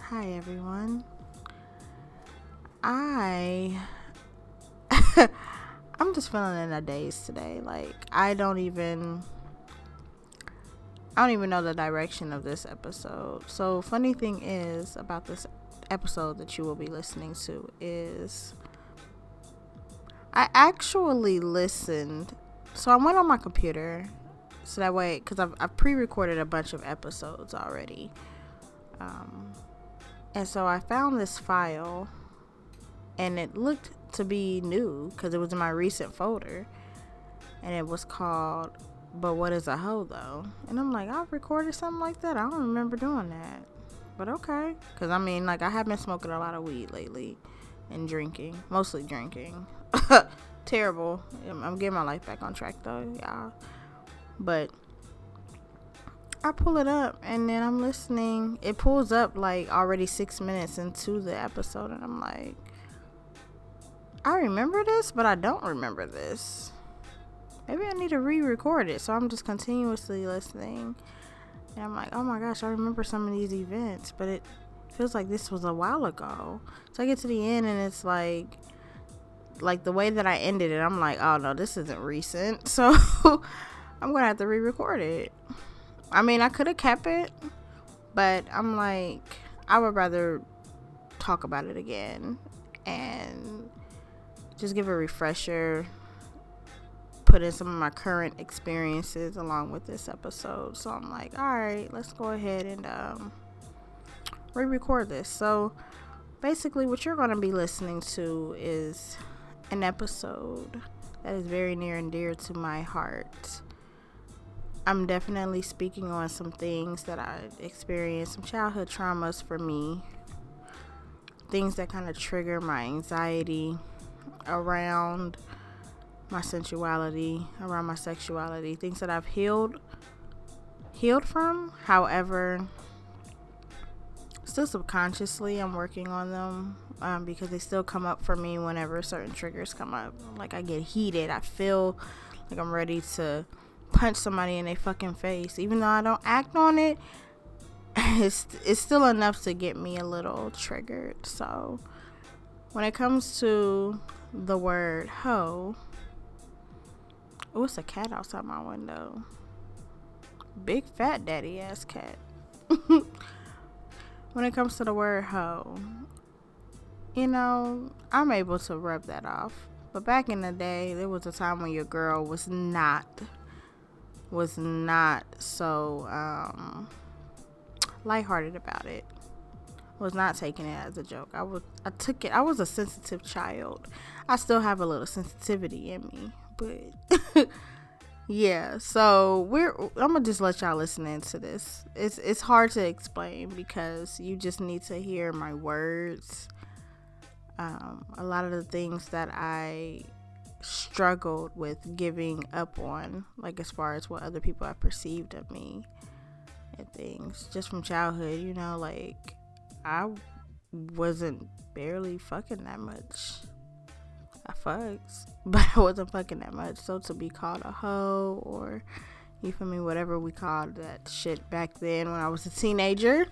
Hi everyone. I I'm just feeling in a daze today. Like I don't even know the direction of this episode. So funny thing is about this episode that you will be listening to is I actually listened. So I went on my computer so that way cuz I've pre-recorded a bunch of episodes already. And so I found this file and it looked to be new because it was in my recent folder, and it was called "But What Is a Hoe Though?" And I'm like, I've recorded something like that. I don't remember doing that, but okay. Because I mean, like, I have been smoking a lot of weed lately and drinking, mostly drinking. Terrible. I'm getting my life back on track though, y'all. But I pull it up and then I'm listening. It pulls up like already 6 minutes into the episode, and I'm like, I remember this, but I don't remember this. Maybe I need to re-record it. So I'm just continuously listening. And I'm like, oh my gosh, I remember some of these events, but it feels like this was a while ago. So I get to the end and it's like the way that I ended it, I'm like, oh no, this isn't recent. So I'm going to have to re-record it. I mean, I could have kept it, but I'm like, I would rather talk about it again and just give a refresher, put in some of my current experiences along with this episode. So I'm like, all right, let's go ahead and re-record this. So basically what you're going to be listening to is an episode that is very near and dear to my heart. I'm definitely speaking on some things that I experienced, some childhood traumas for me, things that kind of trigger my anxiety around my sensuality, around my sexuality, things that I've healed from. However, still subconsciously I'm working on them because they still come up for me whenever certain triggers come up. Like I get heated, I feel like I'm ready to punch somebody in their fucking face, even though I don't act on it. It's still enough to get me a little triggered. So when it comes to the word hoe, oh, it's a cat outside my window. Big fat daddy ass cat. When it comes to the word hoe, I'm able to rub that off. But back in the day, there was a time when your girl was not so lighthearted about it. Was not taking it as a joke. I took it. I was a sensitive child. I still have a little sensitivity in me, but yeah. So I'm gonna just let y'all listen into this. It's hard to explain because you just need to hear my words. A lot of the things that I struggled with giving up on, like as far as what other people have perceived of me and things, just from childhood. Like I wasn't barely fucking that much. I fucks, but I wasn't fucking that much. So to be called a hoe, or you feel me, whatever we called that shit back then when I was a teenager,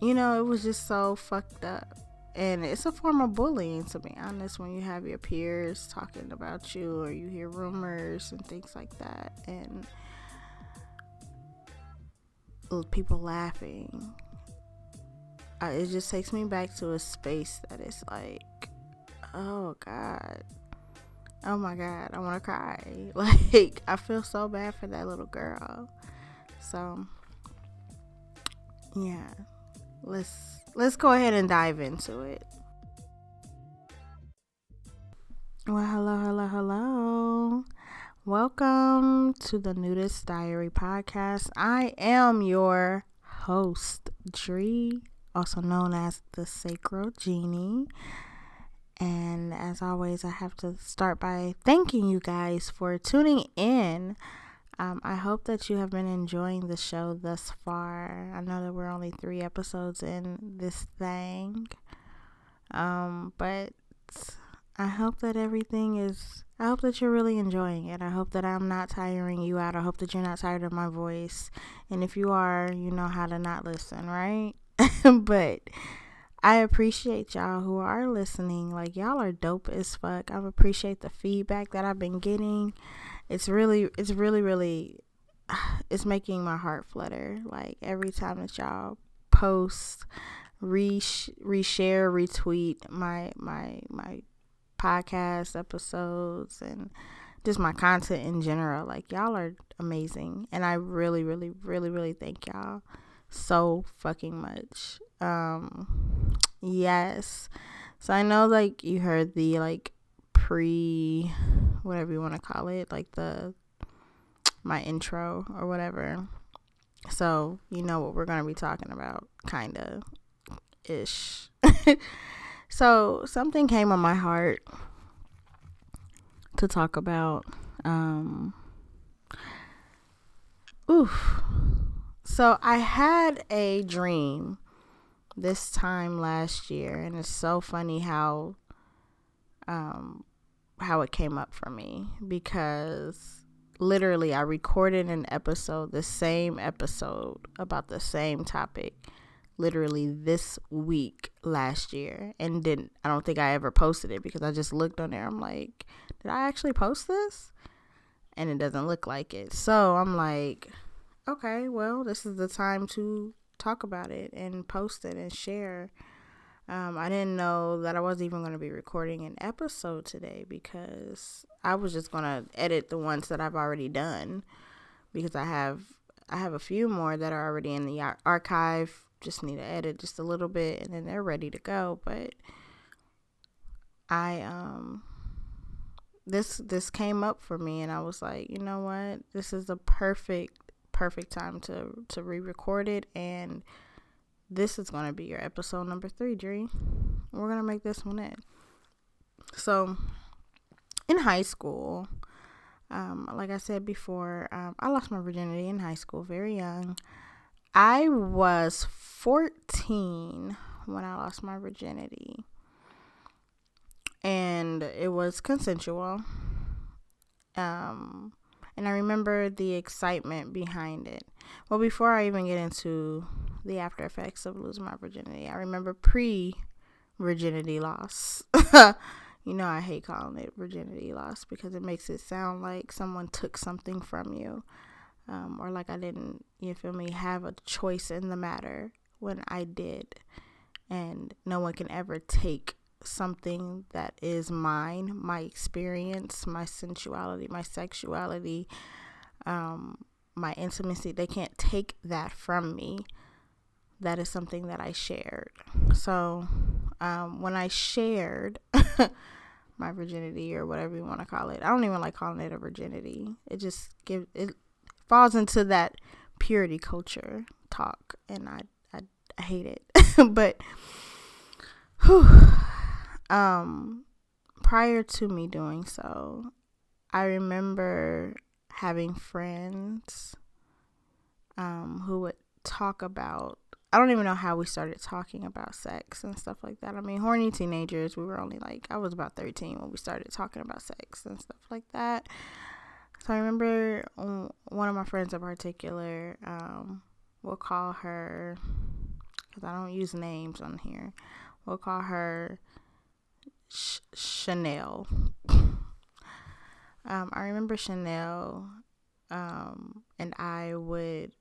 it was just so fucked up. And it's a form of bullying, to be honest, when you have your peers talking about you or you hear rumors and things like that, and people laughing. It just takes me back to a space that is like, oh God, oh my God, I want to cry. Like, I feel so bad for that little girl. So yeah, let's go ahead and dive into it. Well, hello. Welcome to the Nudist Diary podcast. I am your host, Dree, also known as the Sacred Genie. And as always, I have to start by thanking you guys for tuning in. I hope that you have been enjoying the show thus far. I know that we're only 3 episodes in this thing. But I hope that I hope that you're really enjoying it. I hope that I'm not tiring you out. I hope that you're not tired of my voice. And if you are, you know how to not listen, right? But I appreciate y'all who are listening. Like, y'all are dope as fuck. I appreciate the feedback that I've been getting. It's really, really, it's making my heart flutter. Like, every time that y'all post, reshare, retweet my podcast episodes and just my content in general. Like, y'all are amazing, and I really, really, really, really thank y'all so fucking much. Yes. So I know, like, you heard the, like, pre, whatever you want to call it, like my intro or whatever. So you know what we're gonna be talking about, kinda ish. So something came on my heart to talk about. So I had a dream this time last year, and it's so funny how it came up for me, because literally I recorded an episode, the same episode about the same topic, literally this week last year, and I don't think I ever posted it, because I just looked on there. I'm like, did I actually post this? And it doesn't look like it. So I'm like, okay, well, this is the time to talk about it and post it and share. I didn't know that I wasn't even going to be recording an episode today, because I was just going to edit the ones that I've already done, because I have a few more that are already in the archive. Just need to edit just a little bit, and then they're ready to go. But this came up for me, and I was like, you know what? This is the perfect time to re-record it, and this is going to be your episode number 3, Dree. We're going to make this one in. So, in high school, like I said before, I lost my virginity in high school very young. I was 14 when I lost my virginity, and it was consensual. And I remember the excitement behind it. Well, before I even get into the after effects of losing my virginity, I remember pre-virginity loss. You know, I hate calling it virginity loss, because it makes it sound like someone took something from you. Or like I didn't, you feel me, have a choice in the matter, when I did. And no one can ever take something that is mine, my experience, my sensuality, my sexuality, my intimacy. They can't take that from me. That is something that I shared. So when I shared my virginity, or whatever you want to call it, I don't even like calling it a virginity. It falls into that purity culture talk, and I hate it. But prior to me doing so, I remember having friends who would talk about, I don't even know how we started talking about sex and stuff like that. I mean, horny teenagers, we were only like, I was about 13 when we started talking about sex and stuff like that. So I remember one of my friends in particular, we'll call her, because I don't use names on here, we'll call her Chanel. I remember Chanel, and I would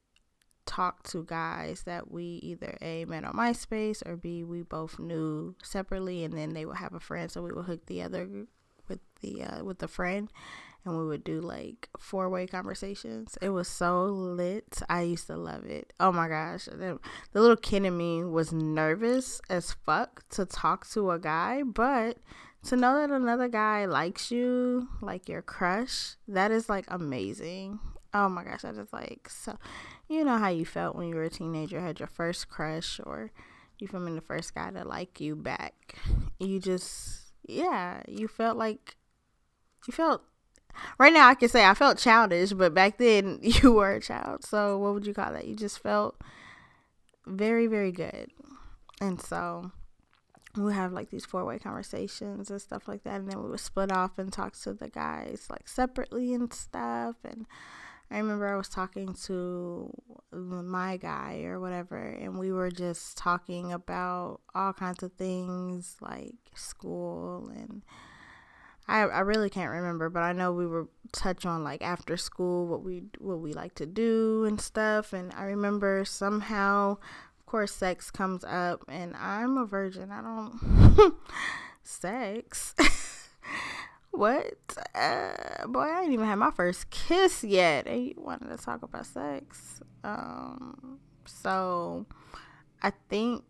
talk to guys that we either A, met on MySpace, or B, we both knew separately, and then they would have a friend, so we would hook the other with the friend, and we would do like 4-way conversations. It was so lit. I used to love it. Oh my gosh. The little kid in me was nervous as fuck to talk to a guy, but to know that another guy likes you, like your crush, that is like amazing. Oh my gosh. I just like, so, you know how you felt when you were a teenager, had your first crush, or you feel me, the first guy to like you back. You just, yeah, you felt, right now I can say I felt childish, but back then you were a child. So what would you call that? You just felt very, very good. And so we would have like these 4-way conversations and stuff like that, and then we would split off and talk to the guys like separately and stuff. And I remember I was talking to my guy or whatever, and we were just talking about all kinds of things like school, and I really can't remember, but I know we were touch on like after school what we like to do and stuff. And I remember somehow, of course, sex comes up, and I'm a virgin. I don't sex. What? Boy, I ain't even had my first kiss yet, and you wanted to talk about sex. So I think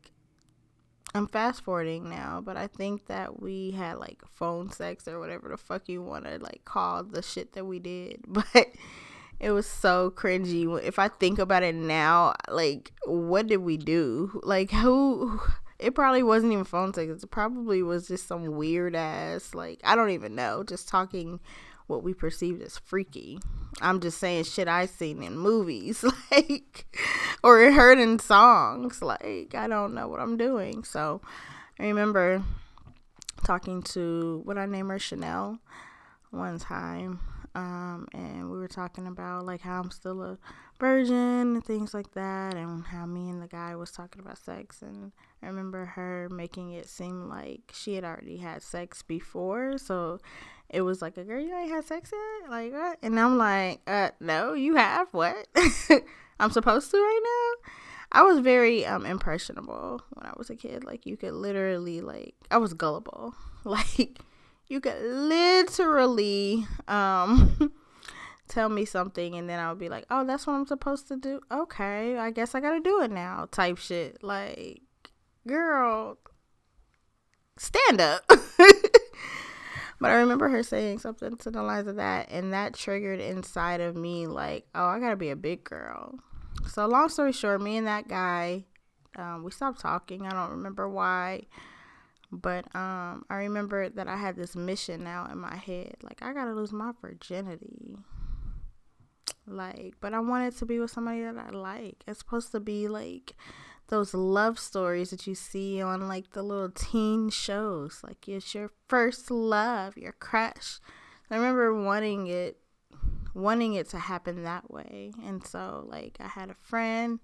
I'm fast forwarding now, but I think that we had like phone sex or whatever the fuck you want to like call the shit that we did. But it was so cringy. If I think about it now, like, what did we do? Like, who? It probably wasn't even phone sex. It probably was just some weird ass, like, I don't even know, just talking what we perceived as freaky. I'm just saying shit I seen in movies, like, or heard in songs. Like, I don't know what I'm doing. So I remember talking to, what I name her, Chanel, one time. And we were talking about like how I'm still a virgin and things like that, and how me and the guy was talking about sex. And I remember her making it seem like she had already had sex before, so it was like, a girl, you ain't had sex yet? Like, what? And I'm like, no, you have. What? I'm supposed to right now? I was very impressionable when I was a kid. Like, you could literally, like, I was gullible. Like, you could literally tell me something, and then I would be like, oh, that's what I'm supposed to do? Okay, I guess I gotta do it now, type shit. Like, girl, stand up. But I remember her saying something to the lines of that, and that triggered inside of me like, oh, I gotta be a big girl. So long story short, me and that guy, we stopped talking. I don't remember why, but I remember that I had this mission now in my head, like, I gotta lose my virginity. Like, but I wanted to be with somebody that I like. It's supposed to be like those love stories that you see on like the little teen shows. Like, it's your first love, your crush. I remember wanting it to happen that way. And so like I had a friend,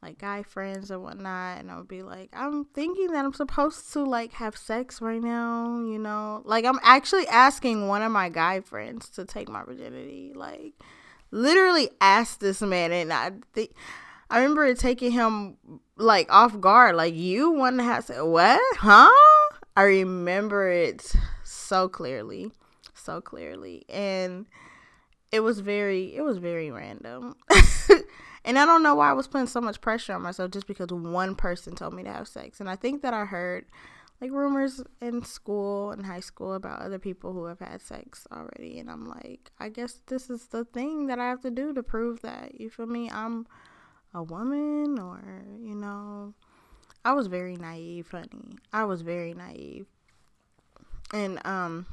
like guy friends or whatnot, and I would be like, I'm thinking that I'm supposed to like have sex right now, you know? Like, I'm actually asking one of my guy friends to take my virginity. Like, literally asked this man, and I remember it taking him like off guard. Like, you want to have sex? What? Huh? I remember it so clearly, and it was very random. And I don't know why I was putting so much pressure on myself just because one person told me to have sex. And I think that I heard like rumors in school and high school about other people who have had sex already. And I'm like, I guess this is the thing that I have to do to prove that, you feel me, I'm a woman, or, you know. I was very naive, honey. I was very naive. And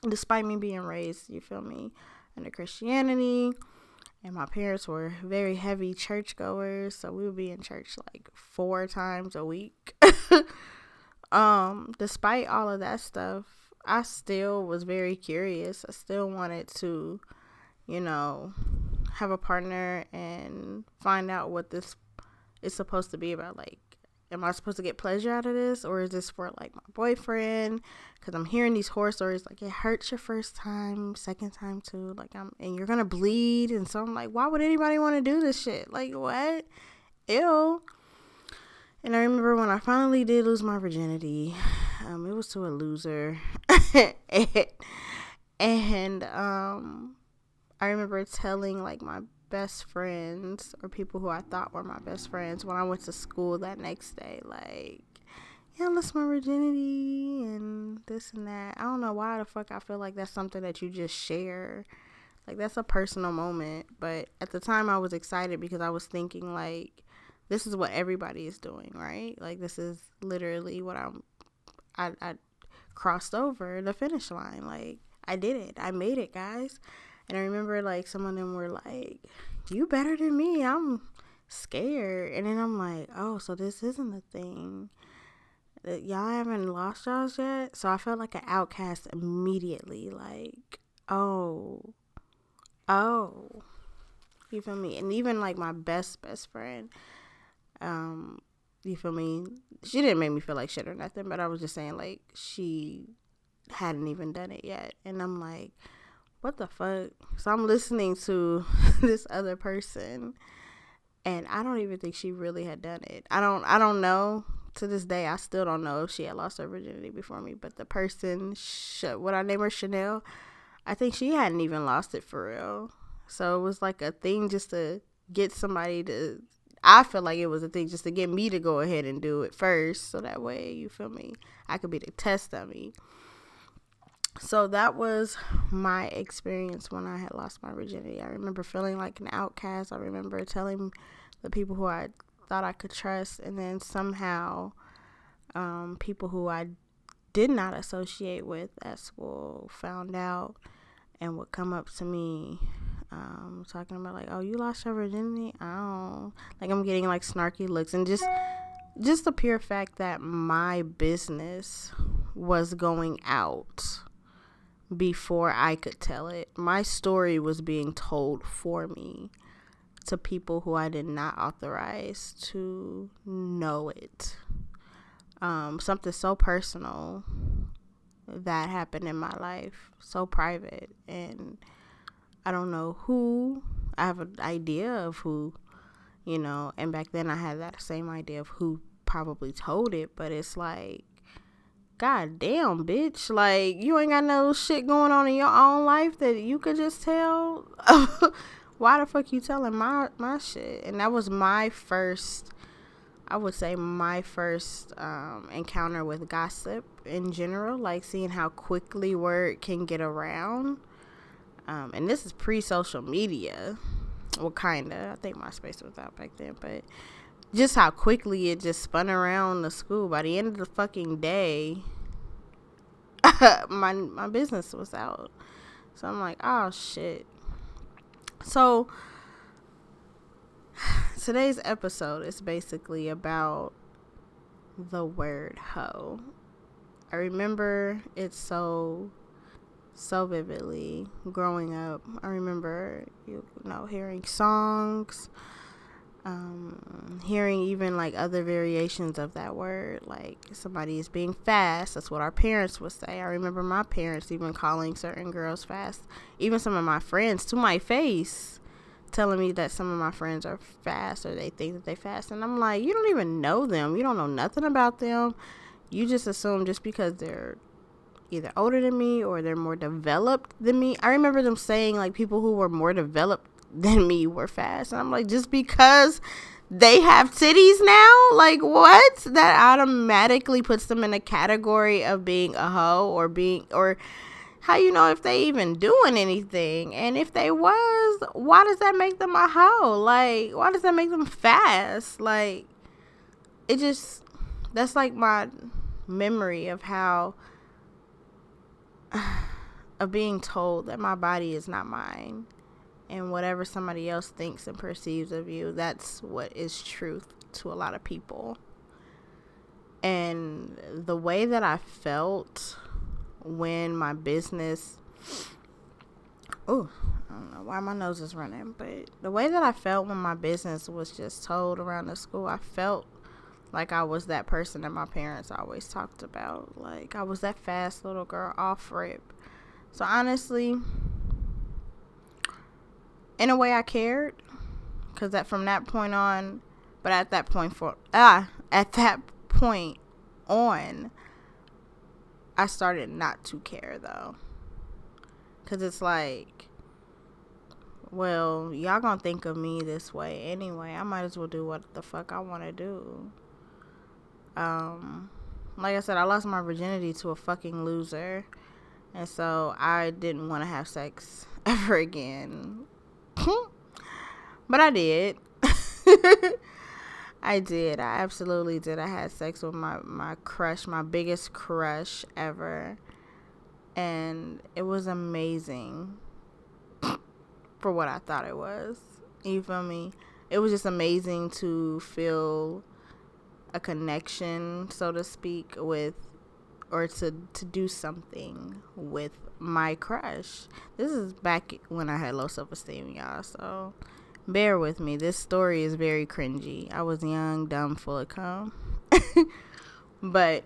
despite me being raised, you feel me, under Christianity, and my parents were very heavy churchgoers, so we would be in church like 4 times a week. Despite all of that stuff, I still was very curious. I still wanted to, you know, have a partner and find out what this is supposed to be about. Like, am I supposed to get pleasure out of this, or is this for like my boyfriend? Because I'm hearing these horror stories, like, it hurts your first time, second time too, like, and you're gonna bleed. And so I'm like, why would anybody want to do this shit? Like, what? Ew. And I remember when I finally did lose my virginity, it was to a loser. and I remember telling like my best friends, or people who I thought were my best friends, when I went to school that next day, like, yeah, I lost my virginity and this and that. I don't know why the fuck I feel like that's something that you just share. Like, that's a personal moment. But at the time I was excited because I was thinking like, this is what everybody is doing, right? Like, this is literally what I crossed over the finish line. Like, I did it. I made it, guys. And I remember like some of them were like, you better than me, I'm scared. And then I'm like, oh, so this isn't a thing. Y'all haven't lost y'all's yet? So I felt like an outcast immediately. Like, oh, oh. You feel me? And even like my best friend, um, you feel me? She didn't make me feel like shit or nothing, but I was just saying like she hadn't even done it yet. And I'm like, what the fuck? So I'm listening to this other person, and I don't even think she really had done it. I don't know. To this day, I still don't know if she had lost her virginity before me. But the person, what I name her, Chanel, I think she hadn't even lost it for real. So it was like a thing just to get somebody to. I feel like it was a thing just to get me to go ahead and do it first, so that way, you feel me, I could be the test dummy. So that was my experience when I had lost my virginity. I remember feeling like an outcast. I remember telling the people who I thought I could trust, and then somehow people who I did not associate with at school found out and would come up to me talking about like, oh, you lost your virginity? Oh, like I'm getting like snarky looks, and just the pure fact that my business was going out before I could tell it. My story was being told for me to people who I did not authorize to know it. Something so personal that happened in my life, so private, and I don't know who. I have an idea of who, and back then I had that same idea of who probably told it, but it's like, God damn, bitch. Like, you ain't got no shit going on in your own life that you could just tell? Why the fuck you telling my shit? And that was my first, I would say my first encounter with gossip in general. Like, seeing how quickly word can get around. And this is pre-social media. Well, kind of. I think MySpace was out back then. But just how quickly it just spun around the school. By the end of the fucking day, my business was out. So I'm like, oh shit. So today's episode is basically about the word hoe. I remember it so vividly growing up. I remember hearing songs, hearing even like other variations of that word, like somebody is being fast. That's what our parents would say. I remember my parents even calling certain girls fast. Even some of my friends to my face telling me that some of my friends are fast, or they think that they fast. And I'm like, you don't even know them. You don't know nothing about them. You just assume just because they're either older than me or they're more developed than me. I remember them saying like people who were more developed than me were fast, and I'm like, just because they have titties now, like what? That automatically puts them in a category of being a hoe, or how you know if they even doing anything? And if they was, why does that make them a hoe? Like, why does that make them fast? Like, it just, that's like my memory of how of being told that my body is not mine, and whatever somebody else thinks and perceives of you, that's what is truth to a lot of people. And the way that I felt when my business, I don't know why my nose is running, but the way that I felt when my business was just told around the school, I felt like I was that person that my parents always talked about. Like, I was that fast little girl off rip. So honestly, in a way I cared, because from that point on, but at that point on, I started not to care though, because it's like, well, y'all gonna think of me this way anyway. I might as well do what the fuck I want to do. Like I said, I lost my virginity to a fucking loser, and so I didn't want to have sex ever again. But I did. I did. I absolutely did. I had sex with my crush, my biggest crush ever. And it was amazing for what I thought it was. You feel me? It was just amazing to feel a connection, so to speak, with, or to do something with my crush. This is back when I had low self-esteem, y'all, so bear with me. This story is very cringy. I was young, dumb, full of cum. But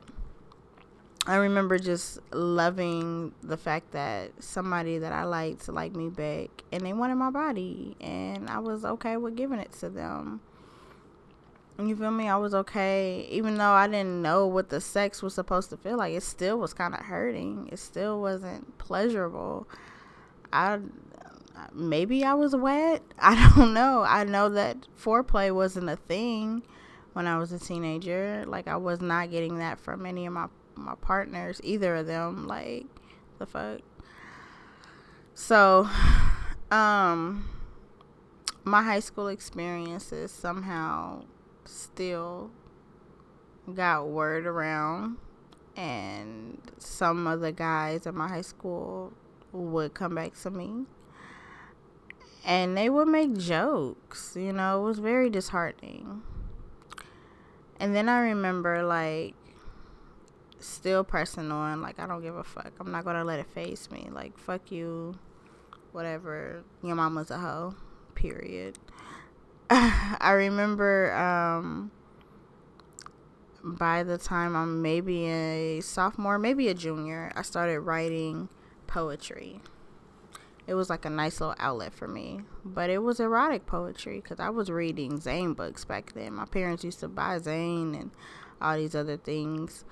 I remember just loving the fact that somebody that I liked me back, and they wanted my body, and I was okay with giving it to them. You feel me? I was okay, even though I didn't know what the sex was supposed to feel like. It still was kind of hurting. It still wasn't pleasurable. Maybe I was wet. I don't know. I know that foreplay wasn't a thing when I was a teenager. Like, I was not getting that from any of my partners, either of them. Like, the fuck. So, my high school experiences somehow still got word around, and some of the guys in my high school would come back to me, and they would make jokes. It was very disheartening. And then I remember, like, still pressing on, like, I don't give a fuck. I'm not gonna let it face me. Like, fuck you, whatever. Your mama's a hoe, period. I remember by the time I'm maybe a sophomore, maybe a junior, I started writing poetry. It was like a nice little outlet for me, but it was erotic poetry because I was reading Zane books back then. My parents used to buy Zane and all these other things.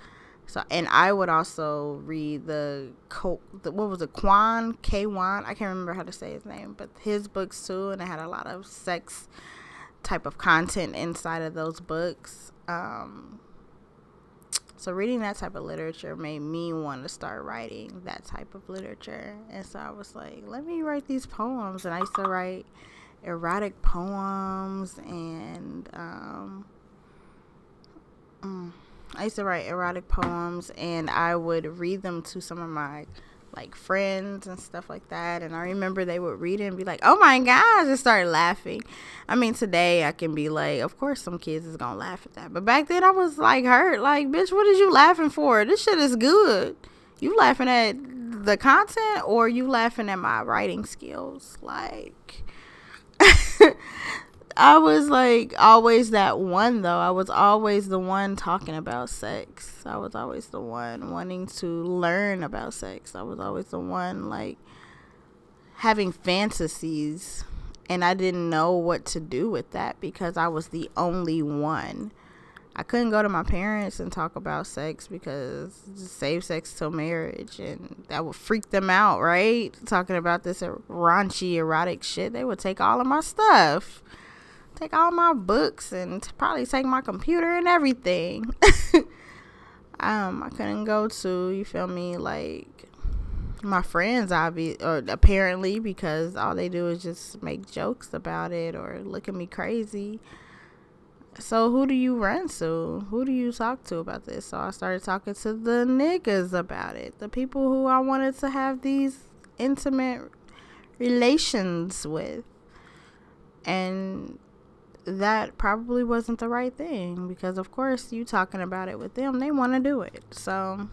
So, and I would also read what was it, K-Wan? I can't remember how to say his name, but his books too, and it had a lot of sex type of content inside of those books. So reading that type of literature made me want to start writing that type of literature. And so I was like, let me write these poems. And I used to write erotic poems, and I would read them to some of my like friends and stuff like that. And I remember they would read it and be like, oh my gosh, and start laughing. I mean, today I can be like, of course some kids is gonna laugh at that, but back then I was like hurt, like, bitch, what is you laughing for? This shit is good. You laughing at the content, or you laughing at my writing skills? Like, I was like always that one, though. I was always the one talking about sex. I was always the one wanting to learn about sex. I was always the one like having fantasies, and I didn't know what to do with that because I was the only one. I couldn't go to my parents and talk about sex because save sex till marriage, and that would freak them out, right? Talking about this raunchy erotic shit. They would take all of my stuff. Take all my books and probably take my computer and everything. I couldn't go to, you feel me, like my friends, apparently, because all they do is just make jokes about it or look at me crazy. So who do you run to? Who do you talk to about this? So I started talking to the niggas about it, the people who I wanted to have these intimate relations with. And that probably wasn't the right thing, because of course you talking about it with them, they want to do it. So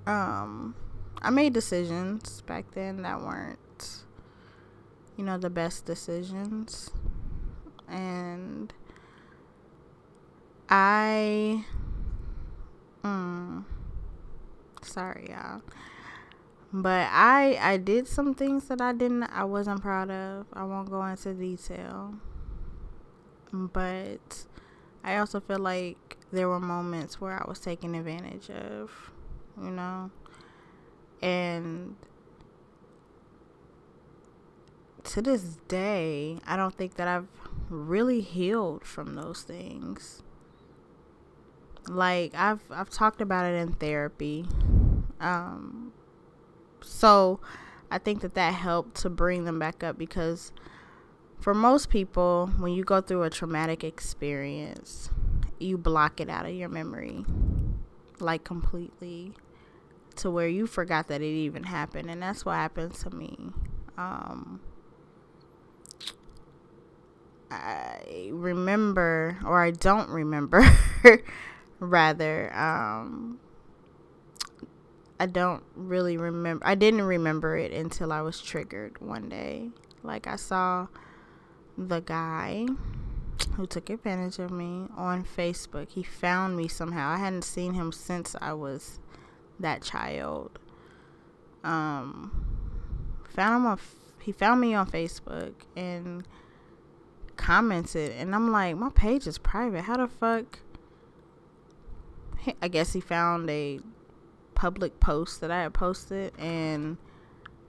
I made decisions back then that weren't the best decisions, and sorry y'all, but I did some things that I wasn't proud of. I won't go into detail, but I also feel like there were moments where I was taken advantage of, and to this day, I don't think that I've really healed from those things. Like, I've talked about it in therapy. So I think that helped to bring them back up, because for most people, when you go through a traumatic experience, you block it out of your memory, like completely, to where you forgot that it even happened. And that's what happened to me. I remember, or I don't remember, rather, I don't really remember. I didn't remember it until I was triggered one day. Like, I saw the guy who took advantage of me on Facebook. He found me somehow. I hadn't seen him since I was that child. He found me on Facebook and commented, and I'm like, my page is private. How the fuck? I guess he found a public post that I had posted and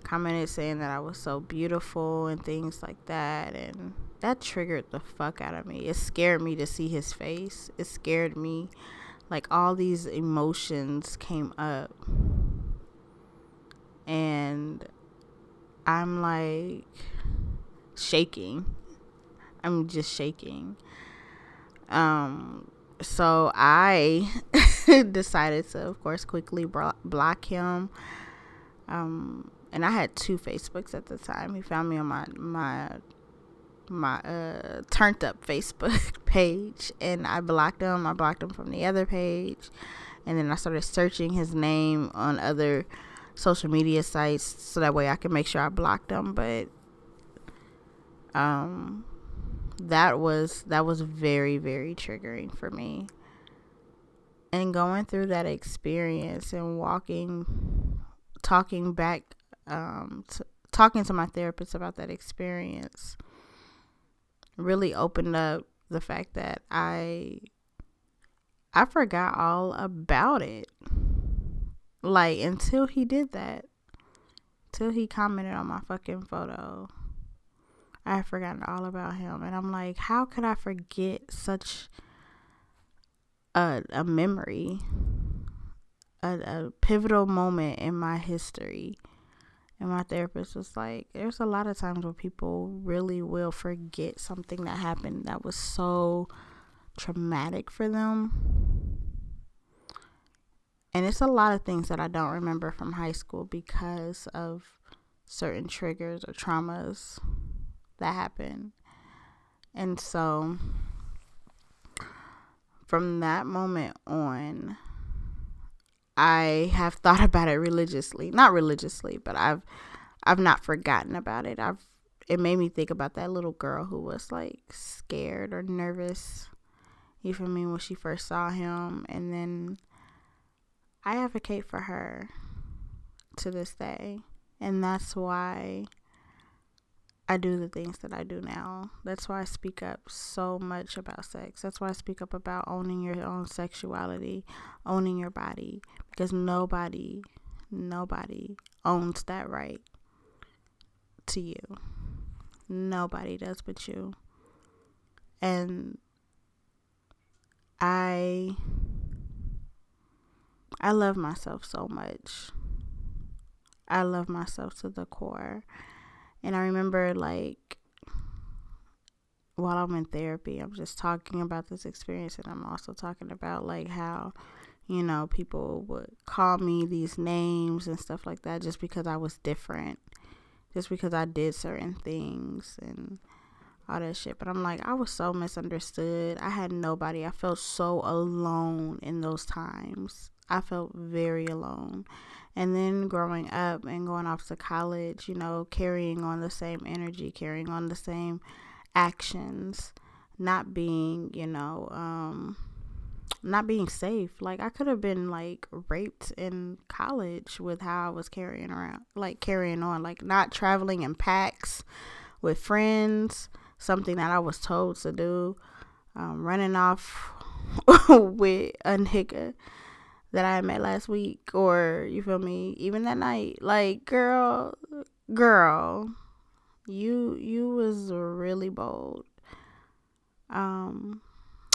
commented saying that I was so beautiful and things like that, and that triggered the fuck out of me. It scared me to see his face. It scared me. Like, all these emotions came up, and I'm like shaking. I'm just shaking. So I decided to, of course, quickly block him. And I had 2 Facebooks at the time. He found me on my turned up Facebook page, and I blocked him. I blocked him from the other page, and then I started searching his name on other social media sites so that way I can make sure I blocked him. But that was very, very triggering for me. And going through that experience and talking to my therapist about that experience really opened up the fact that I forgot all about it. Like, until he did that, till he commented on my fucking photo, I had forgotten all about him. And I'm like, how could I forget such a memory, a pivotal moment in my history? And my therapist was like, there's a lot of times where people really will forget something that happened that was so traumatic for them. And it's a lot of things that I don't remember from high school because of certain triggers or traumas that happened. And so from that moment on, I have thought about it religiously. Not religiously, but I've not forgotten about it. It made me think about that little girl who was like scared or nervous, you feel me, when she first saw him. And then I advocate for her to this day. And that's why I do the things that I do now. That's why I speak up so much about sex. That's why I speak up about owning your own sexuality, owning your body, because nobody owns that right to you. Nobody does but you. And I love myself so much. I love myself to the core. And I remember, like, while I'm in therapy, I'm just talking about this experience, and I'm also talking about, like, how, you know, people would call me these names and stuff like that just because I was different, just because I did certain things and all that shit. But I'm like, I was so misunderstood. I had nobody. I felt so alone in those times. I felt very alone. And then growing up and going off to college, you know, carrying on the same energy, carrying on the same actions, not being, you know, not being safe. Like, I could have been, like, raped in college with how I was carrying on, like, not traveling in packs with friends, something that I was told to do, running off with a nigga that I met last week, or, you feel me, even that night. Like, girl, you was really bold.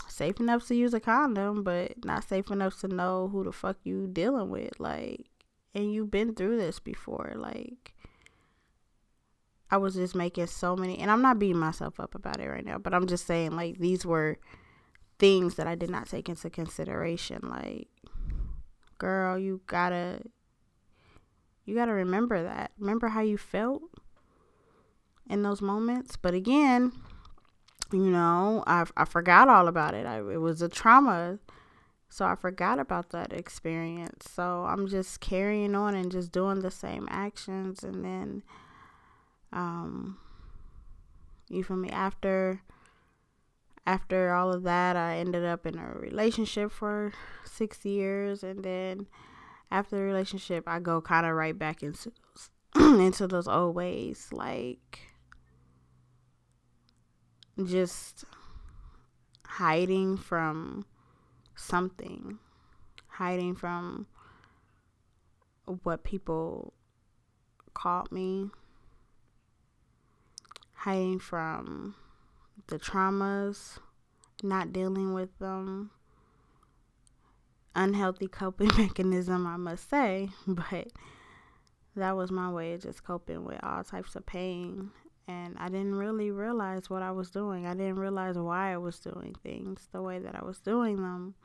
Safe enough to use a condom, but not safe enough to know who the fuck you dealing with. Like, and you've been through this before. Like, I was just making so many, and I'm not beating myself up about it right now, but I'm just saying, like, these were things that I did not take into consideration. Like, girl, you gotta remember that. Remember how you felt in those moments. But again, I forgot all about it. It was a trauma. So I forgot about that experience. So I'm just carrying on and just doing the same actions. And then, you feel me? After all of that, I ended up in a relationship for 6 years. And then after the relationship, I go kind of right back into into those old ways. Like, just hiding from something, hiding from what people called me, hiding from the traumas, not dealing with them. Unhealthy coping mechanism, I must say, but that was my way of just coping with all types of pain. And I didn't really realize what I was doing. I didn't realize why I was doing things the way that I was doing them.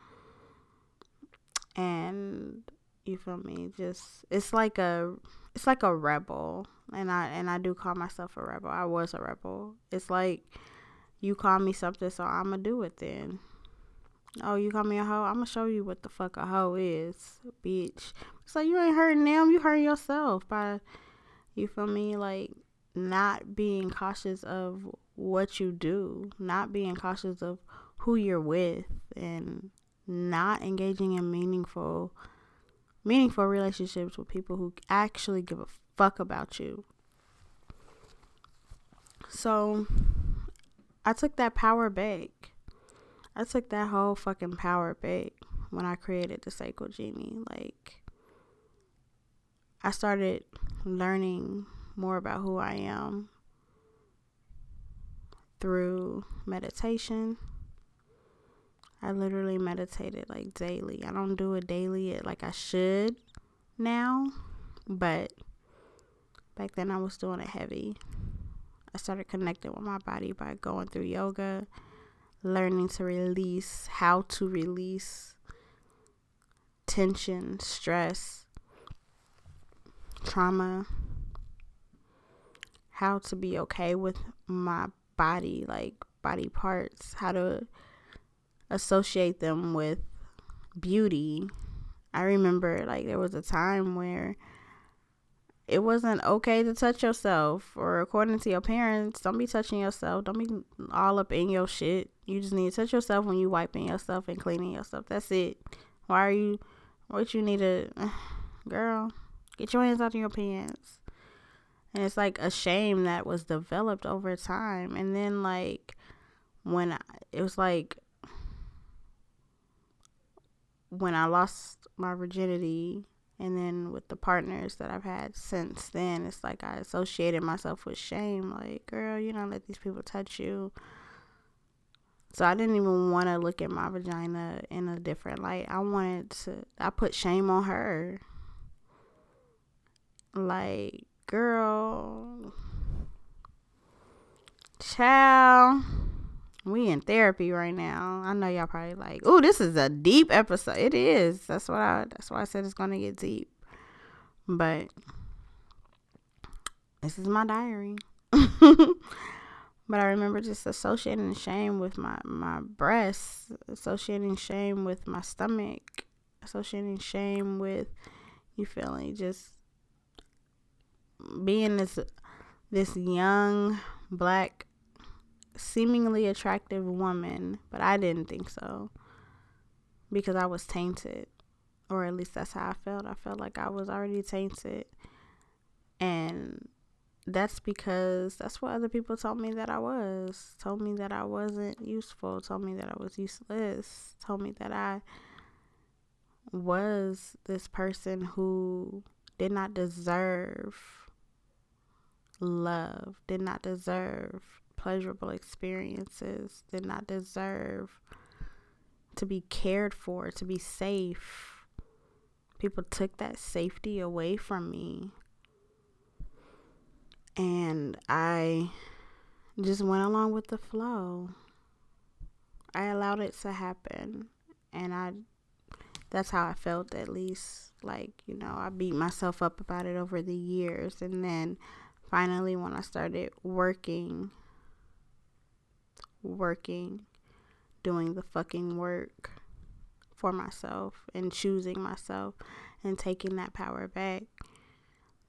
And you feel me? Just it's like a rebel. And I do call myself a rebel. I was a rebel. It's like you call me something, so I'ma do it then. Oh, you call me a hoe? I'ma show you what the fuck a hoe is, bitch. So you ain't hurting them, you hurting yourself by, you feel me, like, not being cautious of what you do, not being cautious of who you're with, and not engaging in meaningful relationships with people who actually give a fuck about you. So I took that power back. I took that whole fucking power back when I created the Seiko Genie. Like, I started learning more about who I am through meditation. I literally meditated like daily. I don't do it daily like I should now, but back then I was doing it heavy. I started connecting with my body by going through yoga, learning to release, how to release tension, stress, trauma, how to be okay with my body, like body parts, how to associate them with beauty. I remember, like, there was a time where it wasn't okay to touch yourself, or according to your parents, don't be touching yourself, don't be all up in your shit. You just need to touch yourself when you wiping yourself and cleaning yourself. That's it. What you need to, girl, get your hands out of your pants. And it's like a shame that was developed over time. And then, like, it was like when I lost my virginity, and then with the partners that I've had since then, it's like I associated myself with shame. Like, girl, you don't let these people touch you. So I didn't even want to look at my vagina in a different light. I put shame on her. Like, girl, child, we in therapy right now. I know y'all probably like, oh, this is a deep episode. It is. That's why I said it's gonna get deep. But this is my diary. But I remember just associating shame with my breasts, associating shame with my stomach, associating shame with, you feeling, just being this young, black, seemingly attractive woman. But I didn't think so, because I was tainted, or at least that's how I felt. I felt like I was already tainted, and that's because that's what other people told me that I was. Told me that I wasn't useful. Told me that I was useless. Told me that I was this person who did not deserve love, did not deserve pleasurable experiences, did not deserve to be cared for, to be safe. People took that safety away from me. And I just went along with the flow. I allowed it to happen. And that's how I felt, at least. Like, I beat myself up about it over the years. And then finally, when I started working working, doing the fucking work for myself and choosing myself and taking that power back,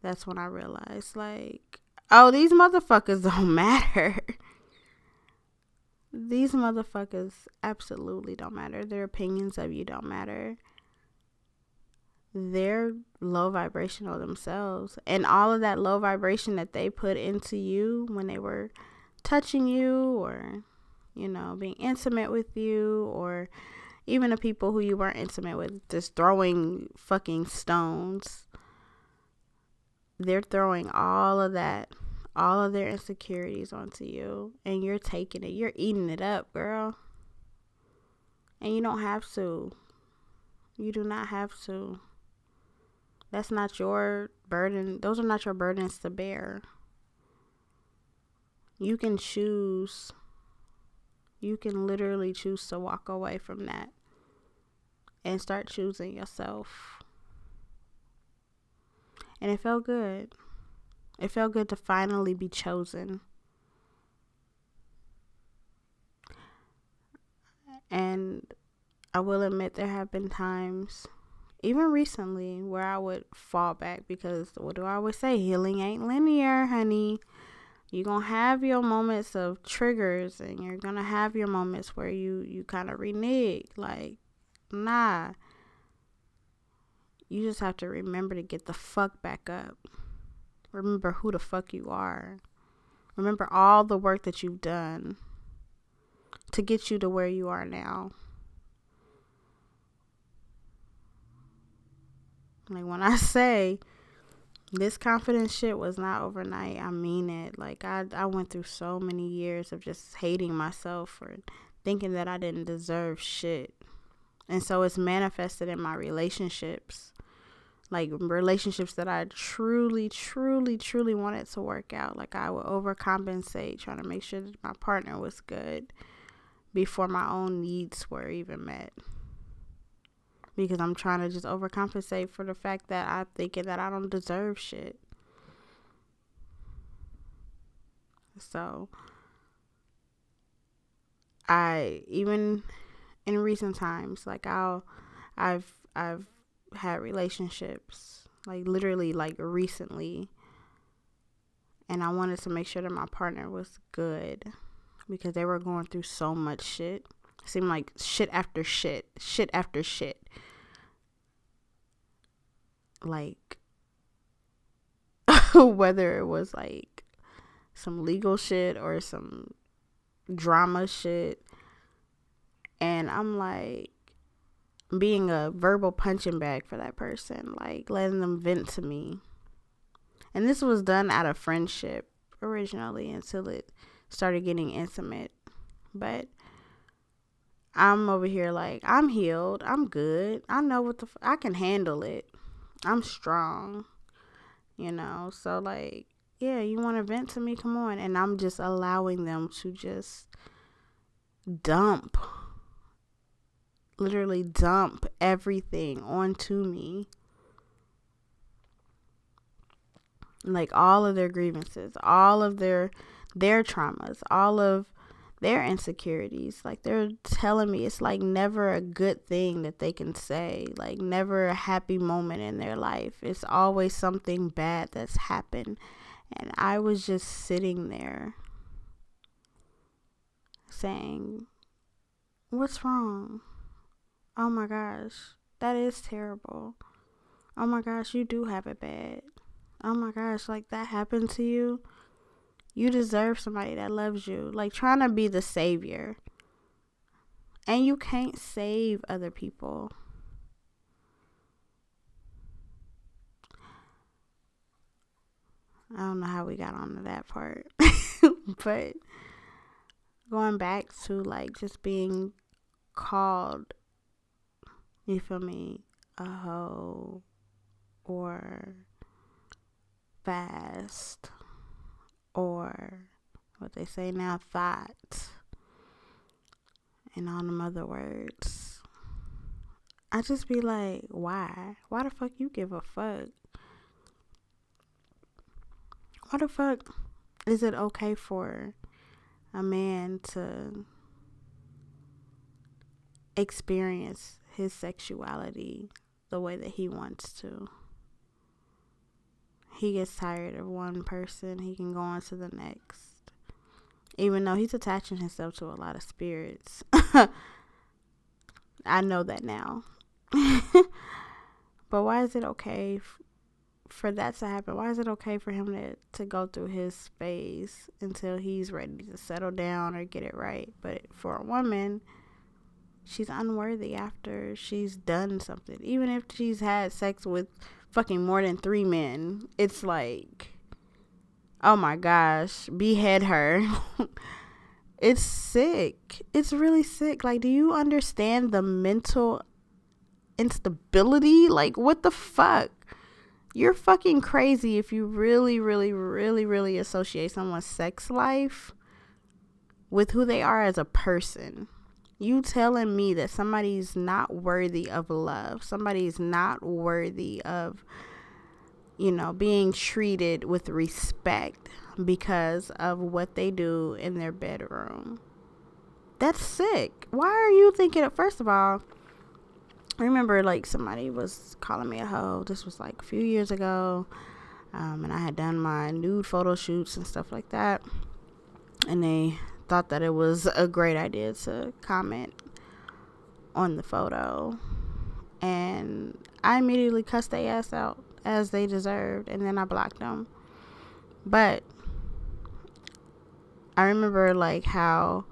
that's when I realized, like, oh, these motherfuckers don't matter. These motherfuckers absolutely don't matter. Their opinions of you don't matter. They're low vibrational themselves. And all of that low vibration that they put into you when they were touching you or, you know, being intimate with you, or even the people who you weren't intimate with, just throwing fucking stones. They're throwing all of that, all of their insecurities onto you, and you're taking it. You're eating it up, girl. And you don't have to. You do not have to. That's not your burden. Those are not your burdens to bear. You can choose. You can literally choose to walk away from that and start choosing yourself. And it felt good. It felt good to finally be chosen. And I will admit there have been times, even recently, where I would fall back because, what do I always say? Healing ain't linear, honey. You're going to have your moments of triggers, and you're going to have your moments where you kind of renege. Like, nah. You just have to remember to get the fuck back up. Remember who the fuck you are. Remember all the work that you've done to get you to where you are now. Like, when I say this confidence shit was not overnight, I mean it. Like, I went through so many years of just hating myself for thinking that I didn't deserve shit. And so it's manifested in my relationships. Like, relationships that I truly, truly, truly wanted to work out. Like, I would overcompensate, trying to make sure that my partner was good before my own needs were even met. Because I'm trying to just overcompensate for the fact that I'm thinking that I don't deserve shit. So, even in recent times, like, I've had relationships, like, literally, like, recently, and I wanted to make sure that my partner was good because they were going through so much shit. It seemed like shit after shit after shit. Like, whether it was like some legal shit or some drama shit, and I'm like being a verbal punching bag for that person, like letting them vent to me. And this was done out of friendship originally until it started getting intimate. But I'm over here like, I'm healed, I'm good, I know what I can handle it, I'm strong, you know. So, like, yeah, you want to vent to me, come on. And I'm just allowing them to just literally dump everything onto me. Like, all of their grievances, all of their traumas, all of their insecurities. Like, they're telling me it's like never a good thing that they can say, like never a happy moment in their life. It's always something bad that's happened. And I was just sitting there saying, what's wrong? Oh my gosh, that is terrible. Oh my gosh, you do have it bad. Oh my gosh, like, that happened to you. You deserve somebody that loves you. Like, trying to be the savior. And you can't save other people. I don't know how we got onto that part. But going back to, like, just being called, you feel me, a hoe or fast or what they say now, thought, and all them other words. I just be like, why? Why the fuck you give a fuck? Why the fuck is it okay for a man to experience his sexuality the way that he wants to. He gets tired of one person, he can go on to the next. Even though he's attaching himself to a lot of spirits. I know that now. But why is it okay for that to happen? Why is it okay for him to go through his phase until he's ready to settle down or get it right? But for a woman, she's unworthy after she's done something. Even if she's had sex with fucking more than 3 men, it's like, oh my gosh, behead her. It's sick. It's really sick. Like, do you understand the mental instability? Like, what the fuck? You're fucking crazy if you really, really, really, really associate someone's sex life with who they are as a person. You telling me that somebody's not worthy of love, somebody's not worthy of, being treated with respect because of what they do in their bedroom. That's sick. Why are you thinking first of all, I remember like somebody was calling me a hoe. This was like a few years ago. And I had done my nude photo shoots and stuff like that. And they thought that it was a great idea to comment on the photo. And I immediately cussed their ass out as they deserved. And then I blocked them. But I remember like how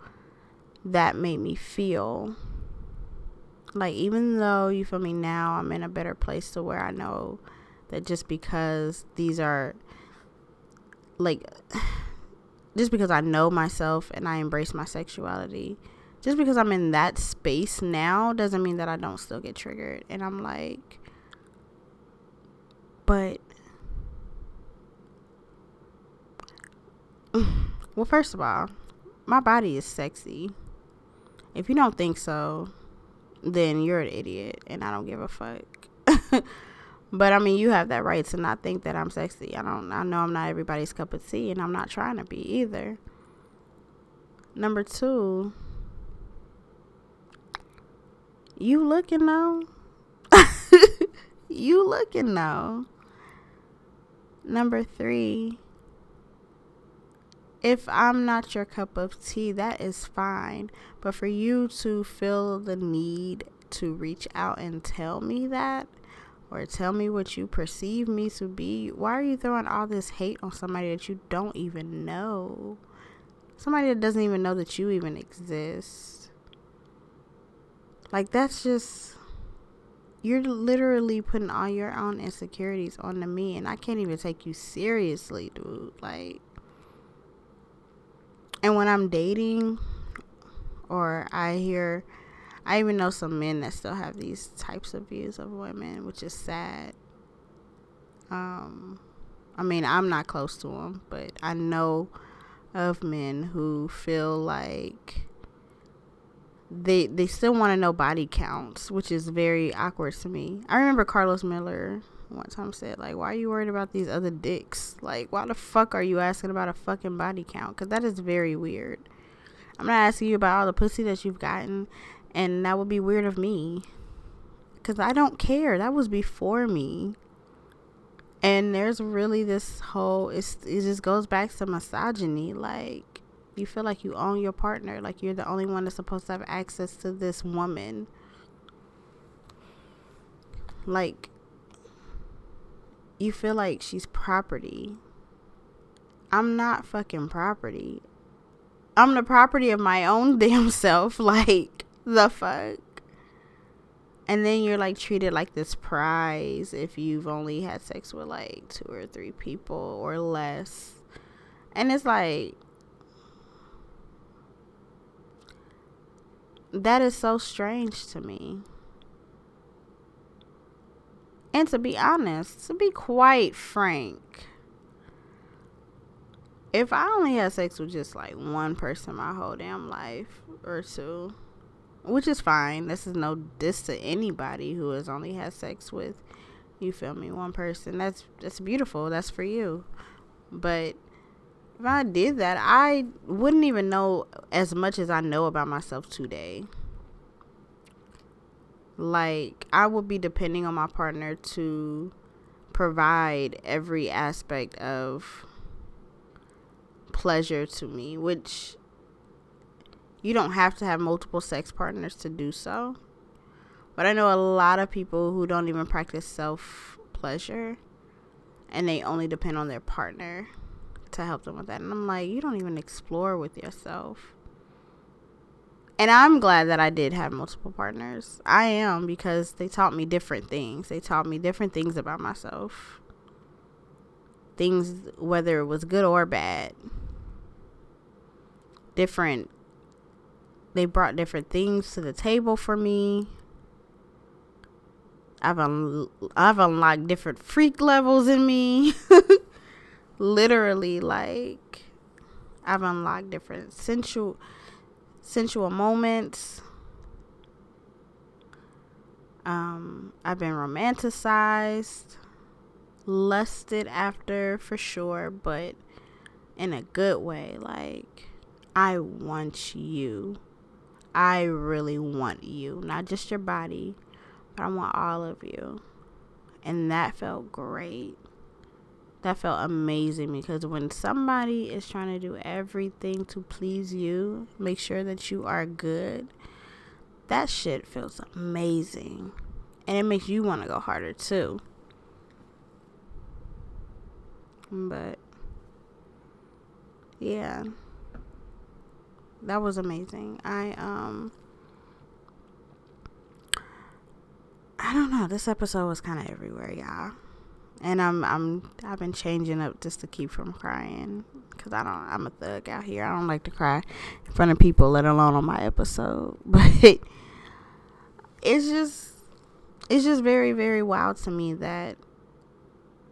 that made me feel. Like, even though, you feel me, now I'm in a better place to where I know that just because these are, like, just because I know myself and I embrace my sexuality, just because I'm in that space now doesn't mean that I don't still get triggered. And I'm like, but, well, first of all, my body is sexy. If you don't think so, then you're an idiot and I don't give a fuck. But I mean, you have that right to not think that I'm sexy. I know I'm not everybody's cup of tea, and I'm not trying to be either. Number 2, you looking though. You looking though. Number 3, if I'm not your cup of tea, that is fine. But for you to feel the need to reach out and tell me that, or tell me what you perceive me to be, why are you throwing all this hate on somebody that you don't even know? Somebody that doesn't even know that you even exist. Like, that's just, you're literally putting all your own insecurities onto me, and I can't even take you seriously, dude. Like, and when I'm dating, or I even know some men that still have these types of views of women, which is sad. I mean, I'm not close to them, but I know of men who feel like they still want to know body counts, which is very awkward to me. I remember Carlos Miller one time said, like, why are you worried about these other dicks? Like, why the fuck are you asking about a fucking body count? Because that is very weird. I'm not asking you about all the pussy that you've gotten, and that would be weird of me, because I don't care. That was before me. And there's really this whole, it just goes back to misogyny. Like, you feel like you own your partner, like you're the only one that's supposed to have access to this woman. Like, you feel like she's property. I'm not fucking property. I'm the property of my own damn self. Like, the fuck? And then you're like treated like this prize if you've only had sex with like 2 or 3 people or less. And it's like, that is so strange to me. And to be honest, to be quite frank, if I only had sex with just like one person my whole damn life, or 2, which is fine. This is no diss to anybody who has only had sex with, you feel me, one person. That's beautiful. That's for you. But if I did that, I wouldn't even know as much as I know about myself today. Like, I would be depending on my partner to provide every aspect of pleasure to me, which you don't have to have multiple sex partners to do so. But I know a lot of people who don't even practice self-pleasure, and they only depend on their partner to help them with that. And I'm like, you don't even explore with yourself. And I'm glad that I did have multiple partners. I am, because they taught me different things. They taught me different things about myself. Things, whether it was good or bad. They brought different things to the table for me. I've unlocked different freak levels in me. Literally, like, I've unlocked different sensual moments. I've been romanticized, lusted after, for sure, but in a good way. Like, I want you. I really want you. Not just your body, but I want all of you. And that felt great. That felt amazing, because when somebody is trying to do everything to please you, make sure that you are good, that shit feels amazing. And it makes you want to go harder too. But yeah, that was amazing. I don't know. This episode was kind of everywhere, y'all. And I've been changing up just to keep from crying, because I'm a thug out here. I don't like to cry in front of people, let alone on my episode. But it's just very, very wild to me that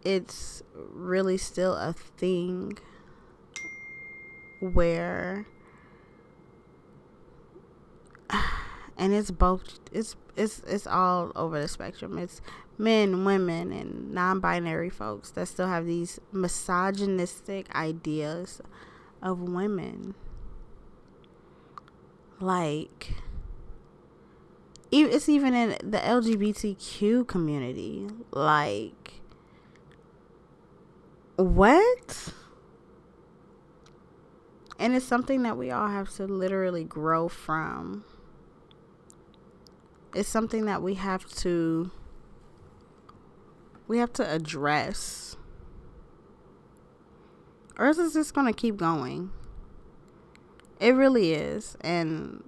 it's really still a thing where, and it's both, it's all over the spectrum. It's men, women, and non-binary folks that still have these misogynistic ideas of women. Like, it's even in the LGBTQ community. Like, what? And it's something that we all have to literally grow from. It's something that we have to address, or else it's just gonna keep going. It really is. And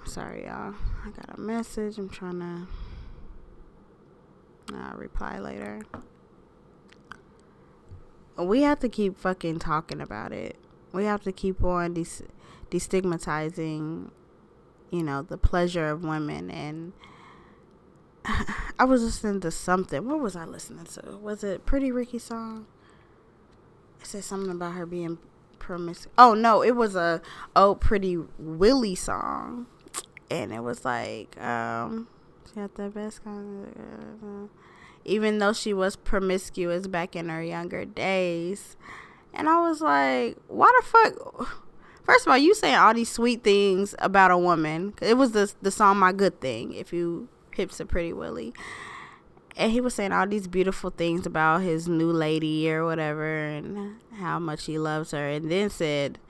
sorry, y'all, I got a message. I'm trying to reply later. We have to keep fucking talking about it. We have to keep on destigmatizing, the pleasure of women. And I was listening to something. What was I listening to? Was it Pretty Ricky's song? It said something about her being promiscuous. Oh, no, it was a Pretty Willie song. And it was like, she had the best kind of, even though she was promiscuous back in her younger days. And I was like, why the fuck? First of all, you saying all these sweet things about a woman. It was the song My Good Thing, if you hip to Pretty Willie. And he was saying all these beautiful things about his new lady or whatever, and how much he loves her. And then said,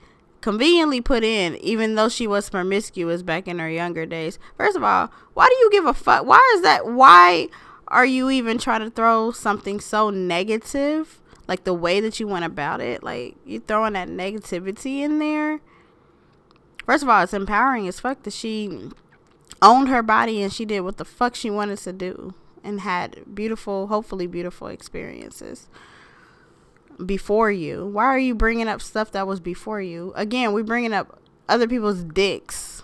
conveniently put in, even though she was promiscuous back in her younger days. First of all, why do you give a fuck? Why is that? Why are you even trying to throw something so negative? Like, the way that you went about it, like, you throwing that negativity in there. First of all, it's empowering as fuck that she owned her body and she did what the fuck she wanted to do and had hopefully beautiful experiences before you. Why are you bringing up stuff that was before you? Again, we're bringing up other people's dicks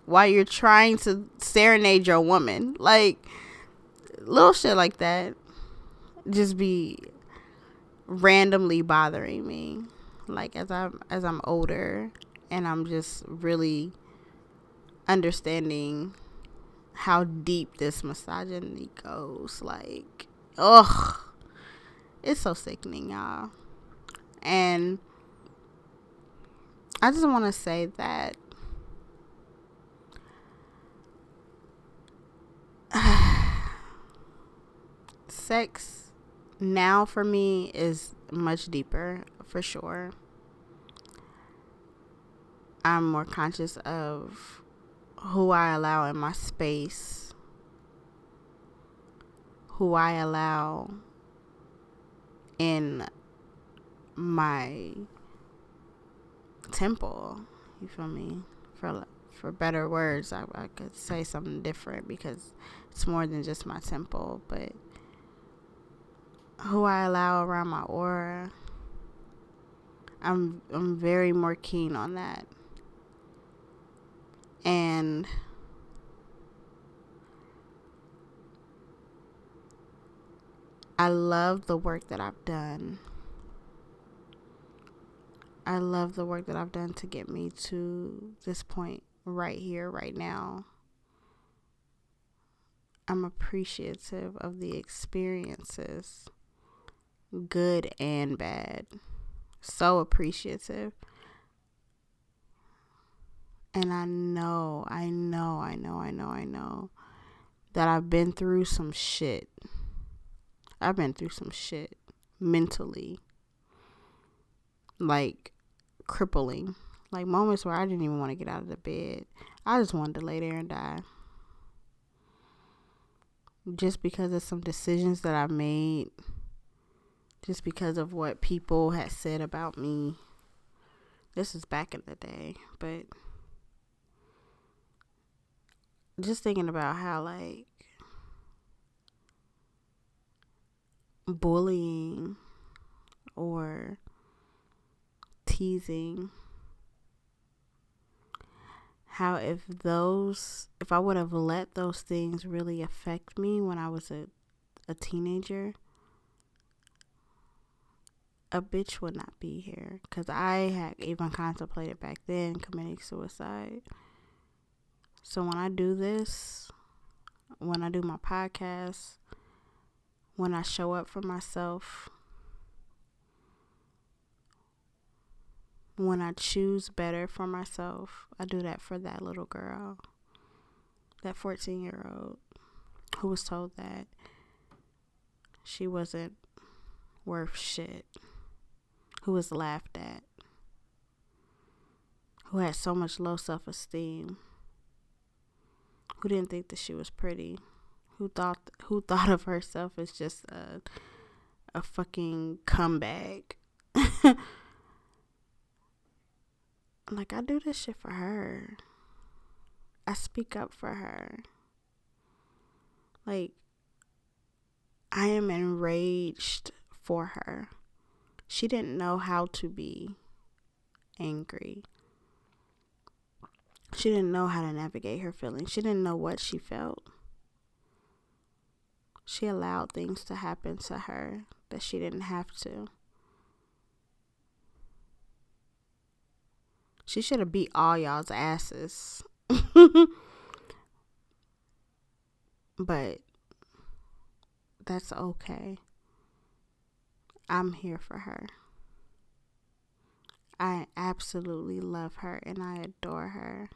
while you're trying to serenade your woman. Like, little shit like that just be randomly bothering me. Like, as I'm older and I'm just really understanding how deep this misogyny goes. Like, ugh. It's so sickening, y'all. And I just want to say that sex now for me is much deeper, for sure. I'm more conscious of who I allow in my space, who I allow in my temple. You feel me? For better words, I could say something different because it's more than just my temple, but who I allow around my aura. I'm very more keen on that. And I love the work that I've done. I love the work that I've done to get me to this point right here, right now. I'm appreciative of the experiences, good and bad. So appreciative. And I know that I've been through some shit. I've been through some shit mentally. Like crippling. Like moments where I didn't even want to get out of the bed. I just wanted to lay there and die. Just because of some decisions that I made. Just because of what people had said about me. This is back in the day. But just thinking about how like bullying or teasing, how if I would have let those things really affect me when I was a teenager, a bitch would not be here. Because I had even contemplated back then committing suicide. So when I do this, when I do my podcast, when I show up for myself, when I choose better for myself, I do that for that little girl, that 14-year-old who was told that she wasn't worth shit, who was laughed at, who had so much low self-esteem, who didn't think that she was pretty, who thought of herself as just a fucking comeback. Like, I do this shit for her. I speak up for her. Like, I am enraged for her. She didn't know how to be angry. She didn't know how to navigate her feelings. She didn't know what she felt. She allowed things to happen to her that she didn't have to. She should have beat all y'all's asses. But that's okay. I'm here for her. I absolutely love her and I adore her.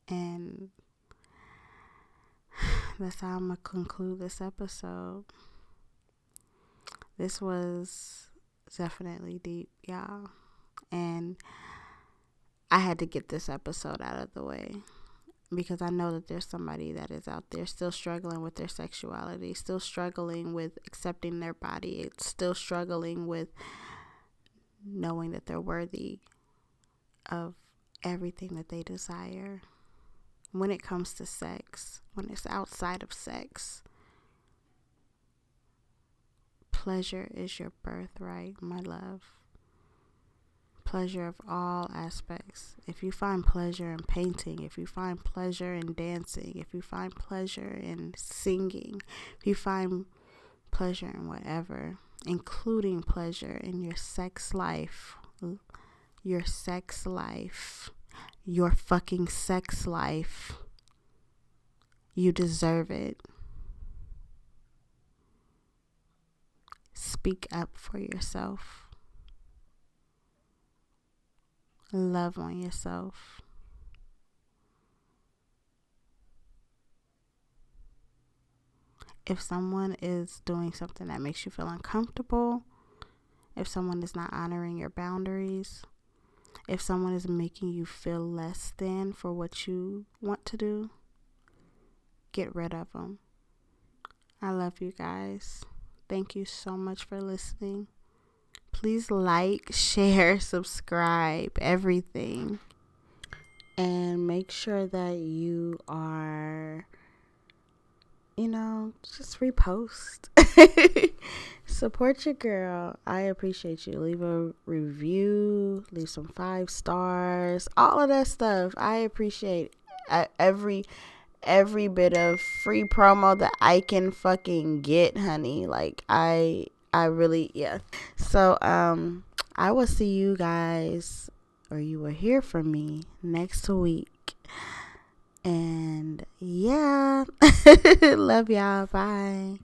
And that's how I'm going to conclude this episode. This was definitely deep, y'all. And I had to get this episode out of the way because I know that there's somebody that is out there still struggling with their sexuality, still struggling with accepting their body, it's still struggling with knowing that they're worthy of everything that they desire. When it comes to sex, when it's outside of sex, pleasure is your birthright, my love. Pleasure of all aspects. If you find pleasure in painting, if you find pleasure in dancing, if you find pleasure in singing, if you find pleasure in whatever, including pleasure in your sex life, your fucking sex life, you deserve it. Speak up for yourself. Love on yourself. If someone is doing something that makes you feel uncomfortable, if someone is not honoring your boundaries, if someone is making you feel less than for what you want to do, get rid of them. I love you guys. Thank you so much for listening. Please like, share, subscribe, everything. And make sure that you are, just repost. Support your girl. I appreciate you. Leave a review, leave some 5 stars, all of that stuff. I appreciate every bit of free promo that I can fucking get, honey. Like I really, yeah. So I will see you guys, or you will hear from me next week. And yeah, love y'all. Bye.